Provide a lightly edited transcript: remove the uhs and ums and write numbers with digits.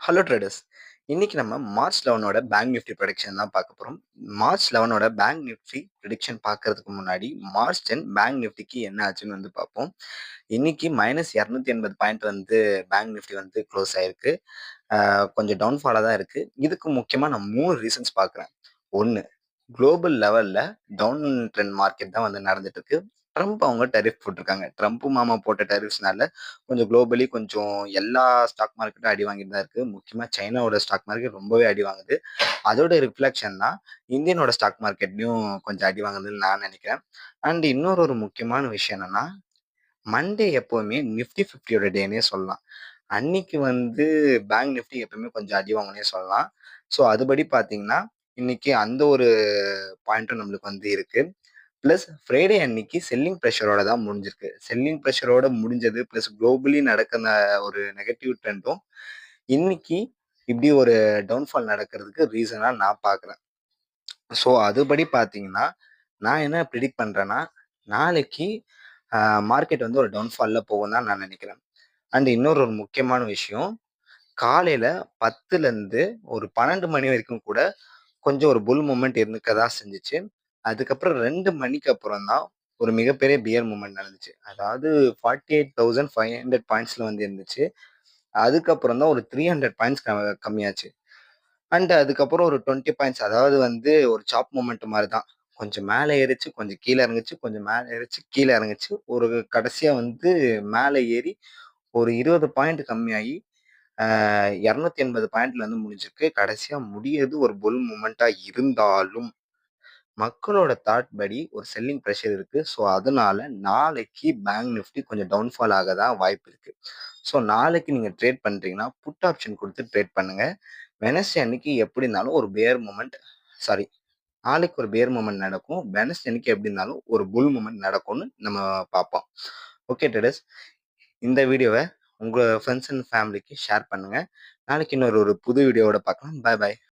Hello traders. இன்னைக்கு நம்ம March 11ஓட bank Nifty prediction தான் பார்க்க போறோம். மார்ச் 11ஓட பேங்க் நிஃப்டி ப்ரெடிக்ஷன் பார்க்கறதுக்கு முன்னாடி மார்ச் 10 பேங்க் நிஃப்டிக்கு என்ன ஆச்சுன்னு பார்ப்போம். இன்னைக்கு -280 பாயிண்ட் பேங்க் நிஃப்டி க்ளோஸ் ஆயிருக்கு. கொஞ்சம் டவுன்ஃபாலா தான் இருக்கு. இதுக்கு முக்கியமா நான் 3 ரீசன்ஸ் பார்க்குறேன். 1, குளோபல் லெவல்ல டவுன் ட்ரெண்ட் மார்க்கெட் தான் நடந்துட்டு இருக்கு. ட்ரம்ப் அவங்க டெரிஃப் போட்டிருக்காங்க. ட்ரம்ப் மாமா போட்ட டெரிஃப்ஸ்னால கொஞ்சம் குளோபலி கொஞ்சம் எல்லா ஸ்டாக் மார்க்கெட்டும் அடி வாங்கிட்டு தான் இருக்கு. முக்கியமா சைனாவோட ஸ்டாக் மார்க்கெட் ரொம்பவே அடி வாங்குது. அதோட ரிஃப்ளெக்ஷன் தான் இந்தியனோட ஸ்டாக் மார்க்கெட்லயும் கொஞ்சம் அடி வாங்குதுன்னு நான் நினைக்கிறேன். அண்ட் இன்னொரு முக்கியமான விஷயம் என்னன்னா, மண்டே எப்பவுமே நிஃப்டி 50யோட டேனே சொல்லலாம். அன்னைக்கு பேங்க் நிஃப்டி எப்பவுமே கொஞ்சம் அடி வாங்குனே சொல்லலாம். ஸோ அதுபடி பார்த்தீங்கன்னா, இன்னைக்கு அந்த ஒரு பாயிண்ட்டும் நம்மளுக்கு இருக்கு. பிளஸ் ஃப்ரைடே அன்னைக்கு செல்லிங் ப்ரெஷரோட தான் முடிஞ்சிருக்கு. செல்லிங் ப்ரெஷரோட முடிஞ்சது பிளஸ் குளோபலி நடக்கிற ஒரு நெகட்டிவ் ட்ரெண்டும் இன்னைக்கு இப்படி ஒரு டவுன்ஃபால் நடக்கிறதுக்கு ரீசனா நான் பார்க்குறேன். ஸோ அதுபடி பார்த்தீங்கன்னா, நான் என்ன ப்ரிடிக்ட் பண்றேன்னா, நாளைக்கு மார்க்கெட் ஒரு டவுன்ஃபால்ல போகும் தான் நான் நினைக்கிறேன். அண்ட் இன்னொரு முக்கியமான விஷயம், காலையில 10லேருந்து ஒரு 12 மணி வரைக்கும் கூட கொஞ்சம் ஒரு புல் மூவ்மெண்ட் இருந்துக்க தான் செஞ்சுச்சு. அதுக்கப்புறம் 2 மணிக்கு அப்புறம் தான் ஒரு மிகப்பெரிய பியர் மூவ்மெண்ட் நடந்துச்சு. அதாவது 48,500 பாயிண்ட்ஸ்ல இருந்துச்சு. அதுக்கப்புறம் தான் ஒரு 300 பாயிண்ட்ஸ் கம்மியாச்சு. அண்ட் அதுக்கப்புறம் ஒரு 20 பாயிண்ட்ஸ் அதாவது ஒரு சாப் மூவ்மெண்ட் மாரி தான். கொஞ்சம் மேல ஏறுச்சு, கொஞ்சம் கீழ இறங்குச்சு, கொஞ்சம் மேல ஏறுச்சு, கீழ இறங்குச்சு. ஒரு கடைசியா மேல ஏறி ஒரு 20 பாயிண்ட் கம்மியாகி 280 பாயிண்ட்ல முடிஞ்சிருக்கு. கடைசியா முடியறது ஒரு புல் மூவ்மெண்ட்டா இருந்தாலும் மக்களோட தாட் படி ஒரு செல்லிங் ப்ரெஷர் இருக்கு. ஸோ அதனால நாளைக்கு பேங்க் நிஃப்டி கொஞ்சம் டவுன்ஃபால் ஆக தான் வாய்ப்பு இருக்கு. ஸோ நாளைக்கு நீங்க ட்ரேட் பண்றீங்கன்னா புட் ஆப்ஷன் கொடுத்து ட்ரேட் பண்ணுங்க. வெனஸ்டே அன்னைக்கு எப்படி இருந்தாலும் ஒரு பேர் மூமெண்ட் சாரி நாளைக்கு ஒரு பேர் மூமெண்ட் நடக்கும். வெனஸ்டே அன்னைக்கு எப்படி இருந்தாலும் ஒரு புல் மூமெண்ட் நடக்கும்னு நம்ம பார்ப்போம். ஓகே ட்ரேடர்ஸ், இந்த வீடியோவை உங்க ஃப்ரெண்ட்ஸ் அண்ட் ஃபேமிலிக்கு ஷேர் பண்ணுங்க. நாளைக்கு இன்னொரு புது வீடியோவோட பார்க்கலாம். பாய் பாய்.